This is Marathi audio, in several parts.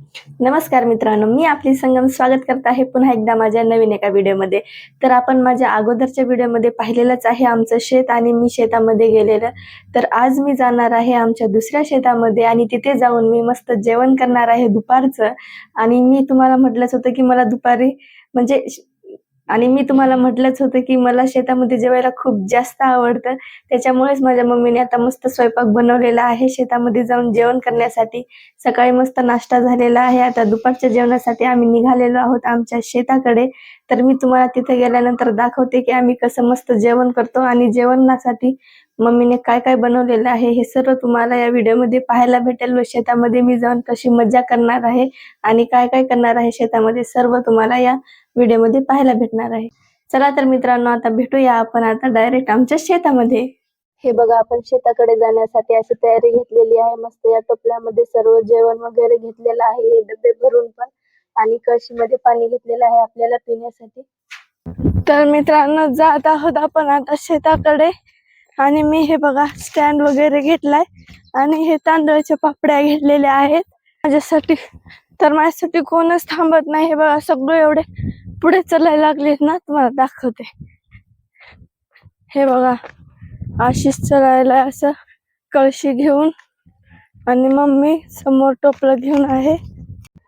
नमस्कार मित्रांनो, मी आपली संगम स्वागत करत आहे पुन्हा एकदा माझ्या नवीन एका व्हिडिओमध्ये. तर आपण माझ्या अगोदरच्या व्हिडिओमध्ये पाहिलेलंच आहे आमचं शेत आणि मी शेतामध्ये गेलेलं. तर आज मी जाणार आहे आमच्या दुसऱ्या शेतामध्ये आणि तिथे जाऊन मी मस्त जेवण करणार आहे दुपारचं. आणि मी तुम्हाला म्हटलंच होतं की मला दुपारी म्हणजे आणि मी तुम्हाला म्हटलंच होतं की मला शेतामध्ये जेवायला खूप जास्त आवडतं. त्याच्यामुळेच माझ्या मम्मीने आता मस्त स्वयंपाक बनवलेला आहे शेतामध्ये जाऊन जेवण करण्यासाठी. सकाळी मस्त नाश्ता झालेला आहे. आता दुपारच्या जेवणासाठी आम्ही निघालेलो आहोत आमच्या शेताकडे. तर मी तुम्हाला तिथे गेल्यानंतर दाखवते की आम्ही कसं मस्त जेवण करतो आणि जेवणासाठी मम्मीने काय काय बनवलेलं आहे हे सर्व तुम्हाला या व्हिडिओमध्ये पाहायला भेटेल. व शेतामध्ये मी जाऊन कशी मजा करणार आहे आणि काय काय करणार आहे शेतामध्ये सर्व तुम्हाला या व्हिडिओमध्ये पाहायला भेटणार आहे. चला तर मित्रांनो, आता भेटूया आपण आता डायरेक्ट आमच्या शेतामध्ये. हे बघा, आपण शेताकडे जाण्यासाठी अशी तयारी घेतलेली आहे. मस्त या टोपल्यामध्ये सर्व जेवण वगैरे घेतलेलं आहे, हे डबे भरून पण, आणि कळशीमध्ये पाणी घेतलेलं आहे आपल्याला पिण्यासाठी. तर मित्रांनो, जात आहोत आपण आता शेताकडे. आणि मी हे बघा स्टँड वगैरे घेतलाय आणि हे तांदळाच्या पापड्या घेतलेल्या आहेत माझ्यासाठी. तर माझ्यासाठी कोणच थांबत नाही. हे बघा सगळे एवढे पुढे चालायला लागलेत ना, तुम्हाला दाखवते. हे बघा आशिष चलायला असं कळशी घेऊन आणि मम्मी समोर टोपलं घेऊन आहे.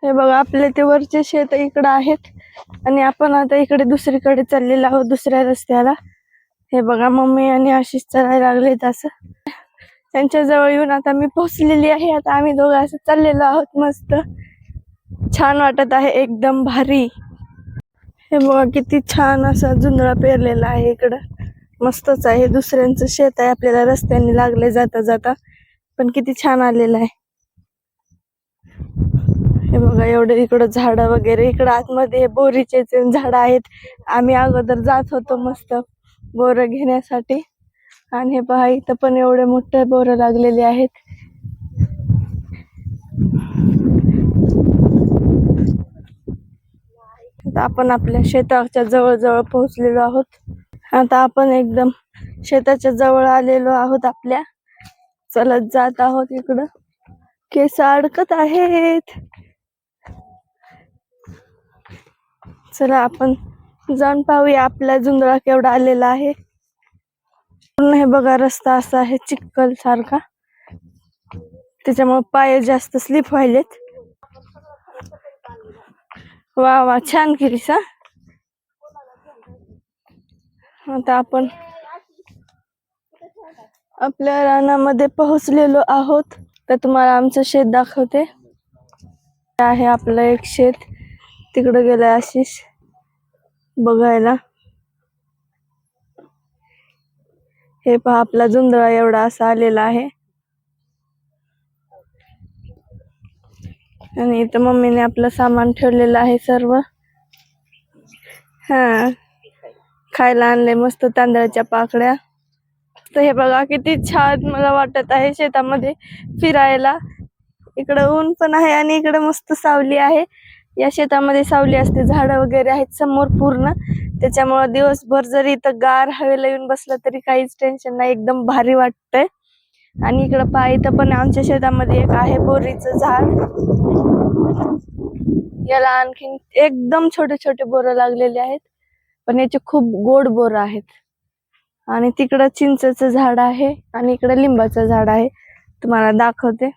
हे बघा आपले ते वरचे शेत इकडं आहेत आणि आपण आता इकडे दुसरीकडे चाललेलो आहोत दुसऱ्या रस्त्याला. हे बघा मम्मी आणि आशिष चलायला लागलेत असं. त्यांच्या जवळ येऊन आता मी पोहोचलेली आहे. आता आम्ही दोघं असं चाललेलो आहोत. मस्त छान वाटत आहे, एकदम भारी. हे बघा किती छान असा जुंधळा पेरलेला आहे इकडं. मस्तच आहे. दुसऱ्यांचं शेत आहे, आपल्याला रस्त्याने लागले जाता जाता, पण किती छान आलेलं आहे. हे बघा एवढे इकडं झाड वगैरे. इकडं आतमध्ये बोरीचे झाड आहेत. आम्ही अगोदर जात होतो मस्त बोर घेण्यासाठी. आणि हे पहा इथं पण एवढे मोठे बोर लागलेले आहेत. आता आपण आपल्या शेताच्या जवळ पोहोचलेलो आहोत. आता आपण एकदम शेताच्या जवळ आलेलो आहोत आपल्या. चलत जात आहोत. इकडं केस अडकत आहेत. चला आपण जाऊन पाहूया आपला जुंधळा केवढा आलेला आहे. हे बघा रस्ता असा आहे चिखल सारखा, त्याच्यामुळे पाय जास्त स्लिप व्हायलेत. वा वा छान केलीस हा. आता आपण आपल्या रानामध्ये पोहोचलेलो आहोत. तर तुम्हाला आमचं शेत दाखवते. आहे आपलं एक शेत, तिकडे गेलाय आशिष बघायला. हे पहा आपला जुंधळा एवढा असा आलेला आहे. आणि इथं मम्मीने आपलं सामान ठेवलेलं आहे सर्व. हा खायला आणले मस्त तांदळाच्या पाकड्या. तर हे बघा किती छान मला वाटत आहे शेतामध्ये फिरायला. इकडं ऊन पण आहे आणि इकडे मस्त सावली आहे. या शेतामध्ये सावली असते, झाड वगैरे आहेत समोर पूर्ण. त्याच्यामुळे दिवसभर जरी इथं गार हवेला येऊन बसलं तरी काहीच टेन्शन नाही, एकदम भारी वाटतंय. आणि इकडं पहा इथं पण आमच्या शेतामध्ये एक आहे बोरीचं झाड. याला आणखीन एकदम छोटे छोटे बोर लागलेले आहेत, पण याचे खूप गोड बोर आहेत. आणि तिकडं चिंचेचं झाड आहे आणि इकडं लिंबाचं झाड आहे. तुम्हाला दाखवते.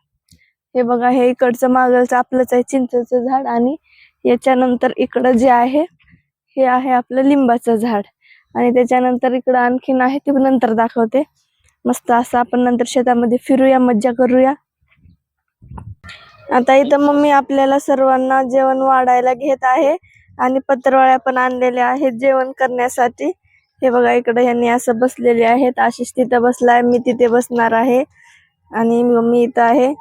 हे बघा हे इकडचं मागलचं आपलंच आहे चिंचेचं झाड. आणि याच्यानंतर इकडं जे आहे हे आहे आपलं लिंबाचं झाड. आणि त्याच्यानंतर इकडं आणखीन आहे, ते नंतर दाखवते. मस्त असं आपण नंतर शेतामध्ये फिरूया, मज्जा करूया. आता इथं मम्मी आपल्याला सर्वांना जेवण वाढायला घेत आहे आणि पत्रवाळ्या पण आणलेल्या आहेत जेवण करण्यासाठी. हे बघा इकडे यांनी असं बसलेले आहेत. आशिष तिथं बसलाय, मी तिथे बसणार आहे आणि मम्मी इथं आहे.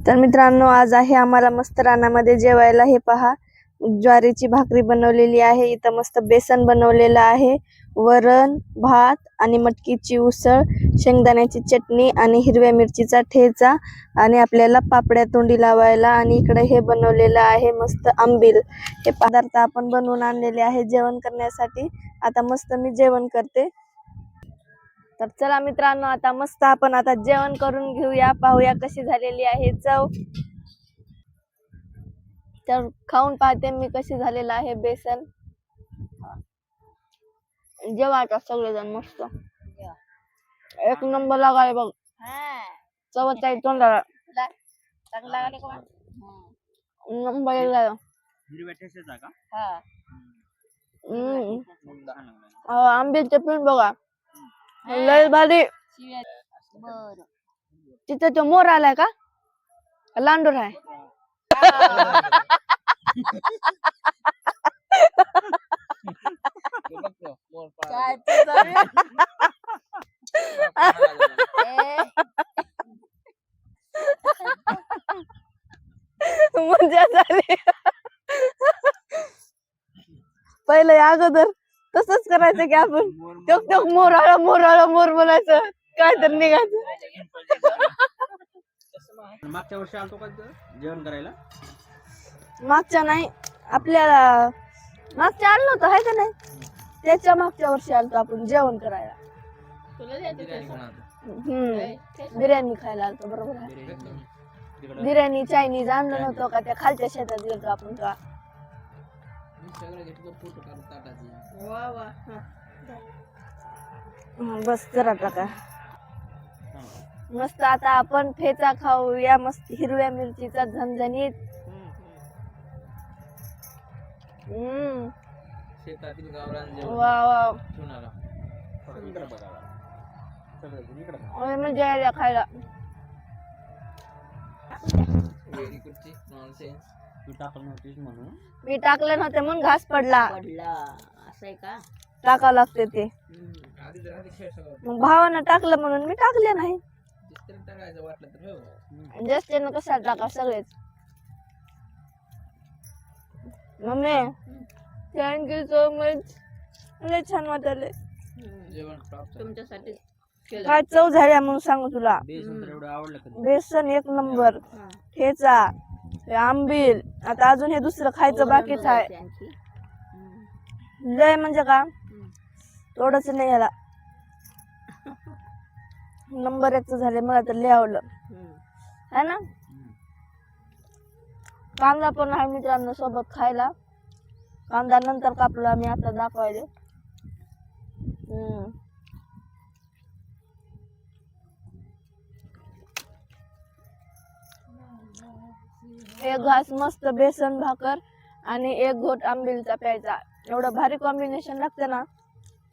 तर मित्रांनो आज आहे आम्हाला मस्त रानामध्ये जेवायला. हे पहा ज्वारीची भाकरी बनवलेली आहे. इथं मस्त बेसन बनवलेलं आहे, वरण भात आणि मटकीची उसळ, शेंगदाण्याची चटणी आणि हिरव्या मिरचीचा ठेचा आणि आपल्याला पापड्या तोंडी लावायला. आणि इकडे हे बनवलेलं आहे मस्त आंबील. हे पदार्थ आपण बनवून आणलेले आहे जेवण करण्यासाठी. आता मस्त मी जेवण करते. तर चला मित्रांनो, आता मस्त आपण आता जेवण करून घेऊया, पाहूया कशी झालेली आहे चव. तर खाऊन पाहते मी कशी झालेलं आहे बेसन. जेवायचं सगळेजण मस्त एक नंबर लागाय बघ. चवच आहे तोंडाला. नंबर आंब्याचे पण बघा लय भारी. तिथे तो मोर आलाय का लांडूर आहे. मजा झाली. पहिले अगोदर तसंच करायचं की आपण टक टक मोर आला मोर म्हणायचं काय तर निघायचं. मागच्या वर्षी आलतो का जेवण करायला? मागच्या नाही, आपल्याला मागच्या आलो नव्हतं आहे का नाही, त्याच्या मागच्या वर्षी आलतो आपण जेवण करायला. बिर्याणी खायला आलतो. बरोबर आहे. बिर्याणी चायनीज आणलं नव्हतं का त्या खालच्या शेतात गेलो आपण का. बस जरा टाका मस्त. आता आपण ठेचा खाऊया मस्त हिरव्या मिरचीचा झणझणीत. शेतातील गावरान जेवण. वा वा मजा आली खायला. मी टाकलं नव्हतं म्हणून घास पडला. असं आहे का? टाकावं लागते ते. मग भावानं टाकलं म्हणून मी टाकले नाही. जास्त कशाला टाका सगळेच. Mummy thank you so much. लय छान वाटले. तुमच्यासाठी काय चव झाल्या म्हणून सांगू तुला. बेसन एक नंबर, ठेचा, आंबील. आता अजून हे दुसरं खायचं बाकीच आहे. लय म्हणजे का थोडंच नाही याला. नंबर 1 झाले. मला तर लय आवडलं है ना. कांदा पण आहे मित्रांनो सोबत खायला. कांदा नंतर कापला मी, आता दाखवायले. एक घास मस्त बेसन भाकर आणि एक घोट आंबीलचा प्यायचा. एवढं भारी कॉम्बिनेशन लागते ना,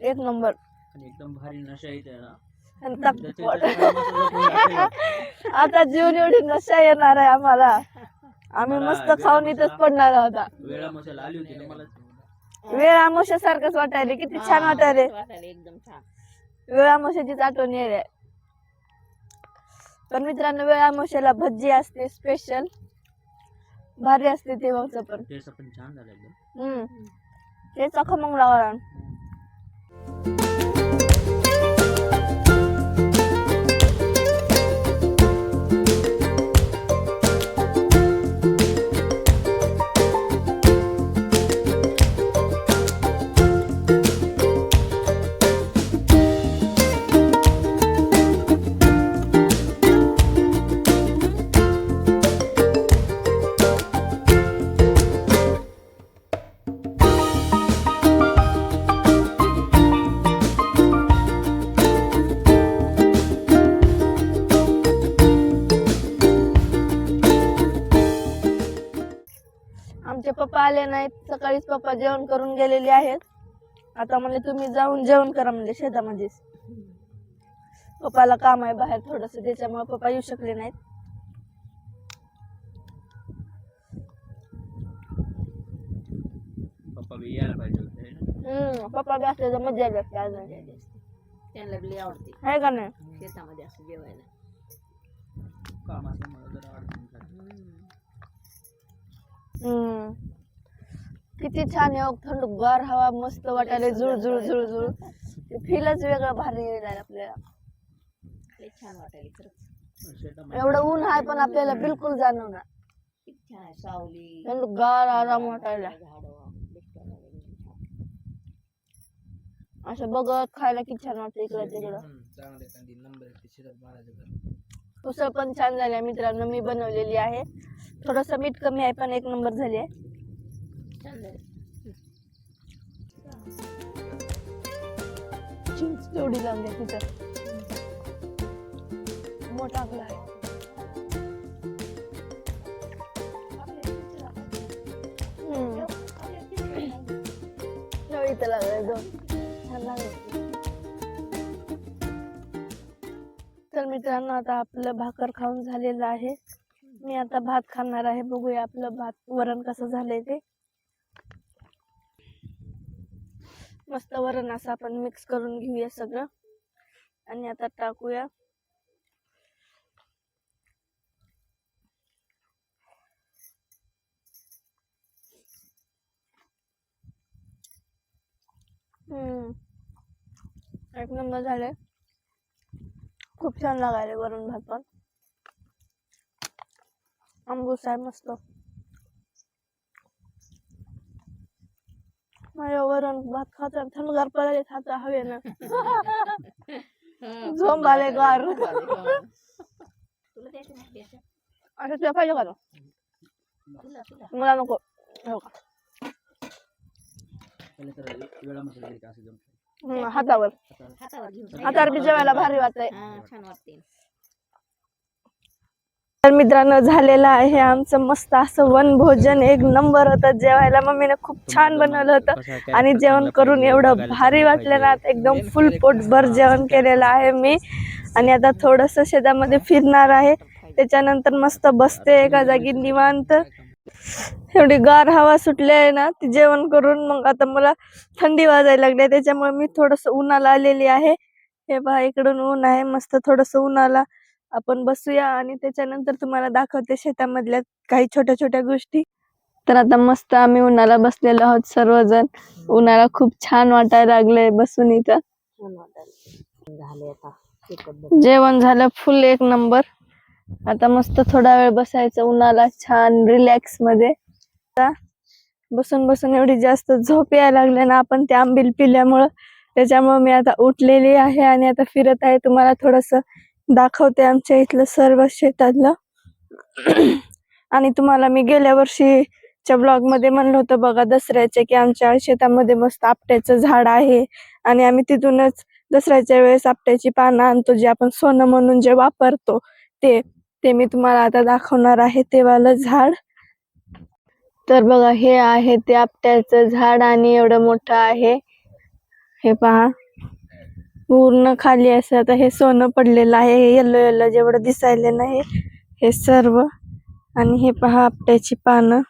एक नंबर. एकदम भारी नशा येते ना. आता जीवन एवढी नशा येणार आहे आम्हाला. आम्ही मस्त खाऊन इथंच पडणार होता. वेळा मसाला आली होती ना मला. वेळ आमोशा सारखंच वाटायले. किती छान वाटायले. एकदम छान. वेळ आमोशाचीच आठवण येते. पण मित्रांनो वेळ आमोशाला भज्जी असते स्पेशल, भारी असते तेव्हाच पण. टेस्ट पण छान झालं. तेच खमंग लागला. आमचे पप्पा आले नाहीत. सकाळीच पप्पा जेवण करून गेलेले आहेत. आता म्हणले तुम्ही जाऊन जेवण करा म्हणजे शेतामध्येच. पप्पाला काम आहे बाहेर थोडस, त्याच्यामुळे पप्पा येऊ शकले नाहीत. पप्पा बी यायला पाहिजे होते. पप्पा बी असले तर मजा येते असते अजून. त्यांना लई आवडते आहे का नाही. शेतामध्ये असं जेवायला. काम असल्यामुळे जरा अडचण झाली. किती छान आहे. थंडगार हवा मस्त वाटायला. झुळ झुळ झुळ झुळ. ते फीलच वेगळं भारी येणार आपल्याला. लई छान वाटायला खरंच. एवढं ऊन आहे पण आपल्याला बिलकुल जाणवणार. किती छान आहे. सावली, थंडगार आराम वाटायला. झाडं, असं बघत खायला किती छान वाटतं इकडं तिकडं. चांगले कांदी नंबर एक शेतात बाळाचं घर. उसळ पण छान झाली आहे मित्रांनो, मी बनवलेली आहे. थोडस मीठ कमी आहे पण एक नंबर झाली आहे. छान झालं. चिंच तेवढी लागली आहे तिथं, मोठा आपला आहे. इथं लागलाय दोन, छान लागले. तर मित्रांनो आता आपलं भाकर खाऊन झालेलं आहे. मी आता भात खाणार आहे. बघूया आपलं भात वरण कसं झालंय ते. मस्त वरण असं आपण मिक्स करून घेऊया सगळं आणि आता टाकूया. एक नंबर झाले, खूप छान लागायले वरण भात पण. आंबूस आहे मस्त. माझ्या वरण भात खाता थंडगार पडायला खाता हवे ना. झोंब आले गार. तुला द्यायचं नाही द्यायचं. असं तुला पाहिजे का तो? तुला मला नको. हो का? त्याला तर वेळा मसाला दिली का असं जमतं. हातावर हातावर घेऊन हातावर बी जेवायला भारी वाटतंय. छान वाटते. तर मित्रांनो झालेलं आहे आमचं मस्त असं वनभोजन. एक नंबर होतं जेवायला. मम्मीने खूप छान बनवलं होतं आणि जेवण करून एवढं भारी वाटलं ना, एकदम फुल पोटभर जेवण केलेलं आहे मी. आणि आता थोडस शेतामध्ये फिरणार आहे, त्याच्यानंतर मस्त बसते एका जागी निवांत. एवढी गार हवा सुटली आहे ना, ती जेवण करून मग आता मला थंडी वाजायला लागली, त्याच्यामुळे मी थोडस उन्हाला आलेली आहे. हे पहा इकडून ऊन आहे मस्त. थोडस उन्हाला आपण बसूया आणि त्याच्यानंतर तुम्हाला दाखवते शेतामधल्या काही छोट्या छोट्या गोष्टी. तर आता मस्त आम्ही उन्हाला बसलेलो आहोत सर्वजण. उन्हाला खूप छान वाटायला लागलंय बसून इथं. छान वाटायला झाले. आता जेवण झालं फुल एक नंबर. आता मस्त थोडा वेळ बसायचं उन्हाला छान रिलॅक्स मध्ये. आता बसून बसून एवढी जास्त झोप यायला लागली ना, आपण ते आंबील पिल्यामुळं, त्याच्यामुळे मी आता उठलेली आहे आणि आता फिरत आहे. तुम्हाला थोडस दाखवते आमच्या इथलं सर्व शेतातलं. आणि तुम्हाला मी गेल्या वर्षीच्या ब्लॉग मध्ये म्हणलं होतं बघा दसऱ्याचे, की आमच्या शेतामध्ये मस्त आपट्याचं झाड आहे आणि आम्ही तिथूनच दसऱ्याच्या वेळेस आपट्याची पानं आणतो, जे आपण सोनं म्हणून जे वापरतो ते ते मी तुम्हाला आता दाखवणार आहे ते वालं झाड. तर बघा हे आहे ते आपट्याचं झाड आणि एवढं मोठं आहे. हे पहा पूर्ण खाली असं आता हे सोनं पडलेलं आहे. हे येल्लो येल्लो जेवढं दिसायले नाही हे सर्व. आणि हे पहा आपट्याची पानं,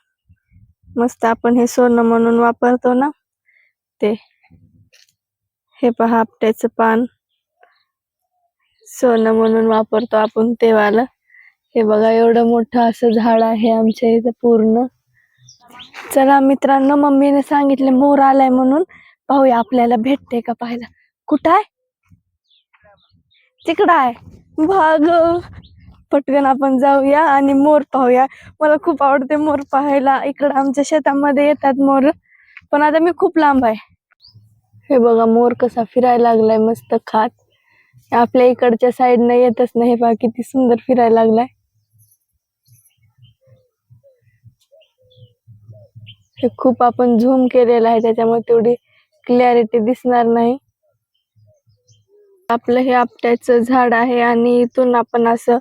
मस्त आपण हे सोनं म्हणून वापरतो ना ते. हे पहा आपट्याचं पान सोनं म्हणून वापरतो आपण ते वालं. हे बघा एवढं मोठं असं झाड आहे आमच्या इथं पूर्ण. चला मित्रांनो, मम्मीने सांगितले मोर आलाय म्हणून पाहूया आपल्याला भेटते का पाहायला. कुठं आहे? तिकडं आहे. भाग पटकन आपण जाऊया आणि मोर पाहूया. मला खूप आवडते मोर पाहायला. इकडं आमच्या शेतामध्ये येतात मोर, पण आता मी खूप लांब आहे. हे बघा मोर कसा फिरायला लागलाय मस्त खात. आपल्या इकडच्या साईडने येतच नाही. पहा किती सुंदर फिरायला लागलाय. हे खूप आपण झूम केलेलं आहे, त्याच्यामुळे तेवढी क्लॅरिटी दिसणार नाही. आपलं हे आपट्याचं झाड आहे आणि इथून आपण असं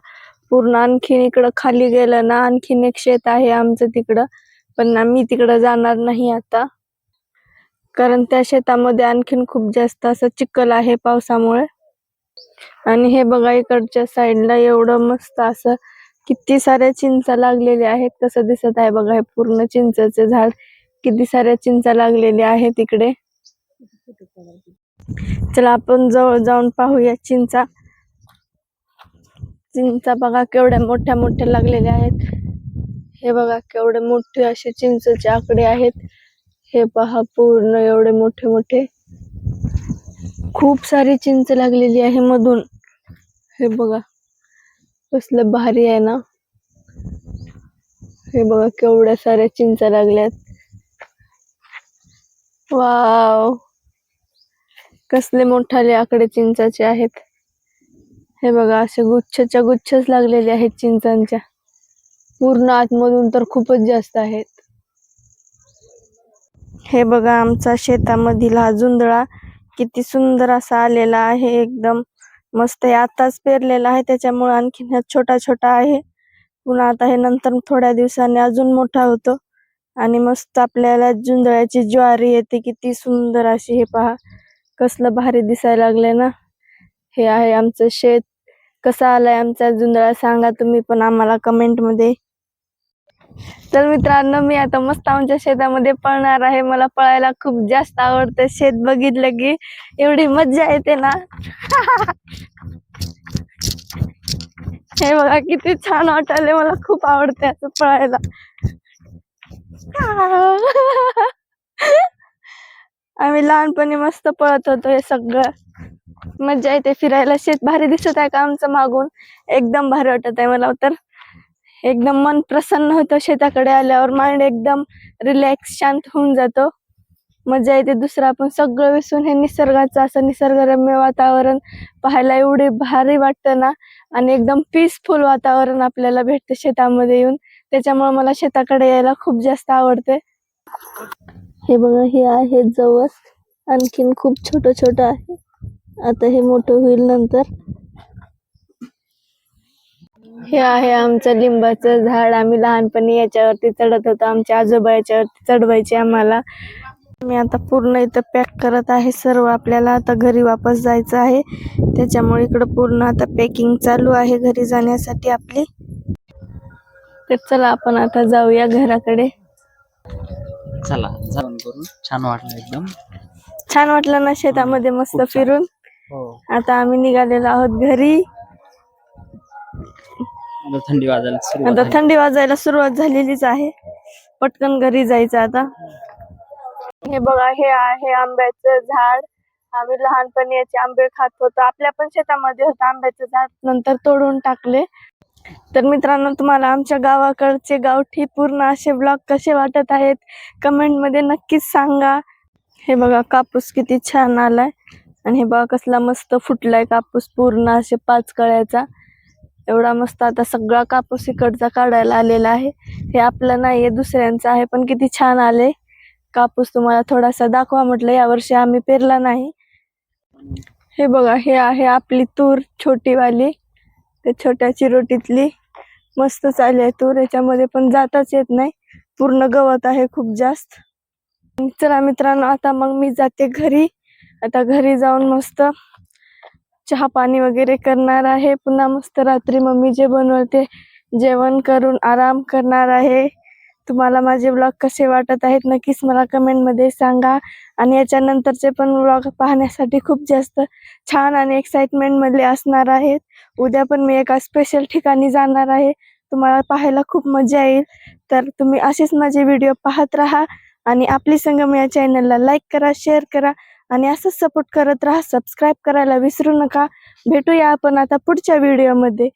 पूर्ण आणखीन इकडं खाली गेलं ना, आणखीन एक शेत आहे आमचं तिकडं. पण आम्ही तिकडं जाणार नाही आता, कारण त्या शेतामध्ये आणखीन खूप जास्त असं चिखल आहे पावसामुळे. आणि हे बघा इकडच्या साईडला एवढं मस्त असं किती साऱ्या चिंचा लागलेल्या आहेत. कसं दिसत आहे बघा, हे पूर्ण चिंचेचे झाड. किती साऱ्या चिंचा लागलेल्या आहेत इकडे. चला आपण जवळ जाऊन पाहूया चिंचा. चिंचा बघा केवढ्या मोठ्या मोठ्या लागलेल्या आहेत. हे बघा केवढे मोठे असे चिंचेचे आकडे आहेत. हे पहा पूर्ण एवढे मोठे मोठे. खूप सारी चिंच लागलेली आहे मधून. हे बघा कसलं भारी आहे ना. हे बघा केवढ्या साऱ्या चिंचा लागल्यात. वाव कसले मोठाले आकडे चिंचाचे आहेत. हे बघा असे गुच्छच्या गुच्छच लागलेले आहेत चिंचांच्या. पूर्ण आतमधून तर खूपच जास्त आहेत. हे बघा आमचा शेतामधील हा जुंधळा किती सुंदर असा आलेला आहे. एकदम मस्त आहे. आताच पेरलेला आहे त्याच्यामुळे आणखीन छोटा छोटा आहे. पुन्हा आता हे नंतर थोड्या दिवसांनी अजून मोठा होतो आणि मस्त आपल्याला जुंधळ्याची ज्वारी येते. किती सुंदर अशी. हे पहा कसलं भारी दिसायला लागले ना. हे आहे आमचं शेत. कसा आलाय आमचा जुंधळा सांगा तुम्ही पण आम्हाला कमेंट मध्ये. तर मित्रांनो मी आता मस्त आमच्या शेतामध्ये पळणार आहे. मला पळायला खूप जास्त आवडतं. शेत बघितलं की एवढी मज्जा येते ना. हे बघा किती छान वाटायले. मला खूप आवडते असं पळायला. आम्ही लहानपणी मस्त पळत होतो. हे सगळं मज्जा येते फिरायला. शेत भारी दिसत आहे का आमचं मागून? एकदम भारी वाटत आहे मला तर. एकदम मन प्रसन्न होतं शेताकडे आल्यावर. माइंड एकदम रिलॅक्स शांत होऊन जातो. मजा येते. दुसरं आपण सगळं विसरून हे निसर्गाचं असं निसर्गरम्य वातावरण पाहायला एवढे भारी वाटतं ना. आणि एकदम पीसफुल वातावरण आपल्याला भेटतं शेतामध्ये येऊन. त्याच्यामुळे मला शेताकडे यायला खूप जास्त आवडते. हे बघा हे आहे जवस. आणखीन खूप छोटं छोटं आहे. आता हे मोठं होईल नंतर. हे आहे आमचं लिंबाचं झाड. आम्ही लहानपणी याच्यावरती चढत होतो. आमच्या आजोबा याच्यावरती चढवायचे आम्हाला. मी आता पूर्ण इथं पॅक करत आहे सर्व. आपल्याला आता घरी वापस जायचं आहे त्याच्यामुळे इकडं पूर्ण आता पॅकिंग चालू आहे घरी जाण्यासाठी आपली. तर चला आपण आता जाऊया घराकडे. चला जाऊन करून छान वाटलं एकदम. छान वाटलं ना शेतामध्ये मस्त खूप छान. फिरून. हो आता आम्ही निघालेलो आहोत घरी. आता थंडी वाजायला सुरुवात आता झाली. थंडी वाजायला सुरुवात झालेलीच आहे. पटकन घरी जायचं आता. हे बघा हे आहे आंब्याचं झाड. आम्ही लहानपणी याचे आंबे खात होतो. आपल्या पण शेतामध्ये होतं आंब्याचं झाड. नंतर तोडून टाकले. तर मित्रांनो तुम्हाला आमच्या गावाकडचे गावठी पूर्ण असे ब्लॉग कसे वाटत आहेत कमेंट मध्ये नक्कीच सांगा. हे बघा कापूस किती छान आलाय. आणि हे बघा कसला मस्त फुटलाय कापूस पूर्ण असे 5 कळ्याचा. एवढा मस्त आता सगळा कापूस इकडचा काढायला आलेला आहे. हे आपलं नाहीये दुसऱ्यांचं आहे. पण किती छान आले कापूस. तुम्हाला थोडासा दाखवा म्हटलं. यावर्षी आम्ही पेरला नाही. हे बघा हे आहे आपली तूर छोटीवाली. ते छोट्या चिरोटीतली मस्त चालली आहे तूर. याच्यामध्ये पण जाताच येत नाही. पूर्ण गवत आहे खूप जास्त. चला मित्रांनो आता मग मी जाते घरी. आता घरी जाऊन मस्त चहा पाणी वगैरे करणार आहे. पुन्हा मस्त रात्री मम्मी जे बनवते जेवण करून आराम करणार आहे. तुम्हाला माझे ब्लॉग कसे वाटत आहेत नक्कीच मला कमेंट मध्ये सांगा. आणि याच्यानंतरचे पण ब्लॉग पाहण्यासाठी खूप जास्त छान आणि एक्साइटमेंट मध्ये असणार आहेत. उद्या पण मी एका स्पेशल ठिकाणी जाणार आहे. तुम्हाला पाहायला खूप मजा येईल. तर तुम्ही असेच माझे व्हिडिओ पाहत राहा. आणि आपली संगम या चॅनलला लाईक करा, शेअर करा आणि असंच सपोर्ट करत राहा. सबस्क्राईब करायला विसरू नका. भेटूया आपण आता पुढच्या व्हिडिओमध्ये.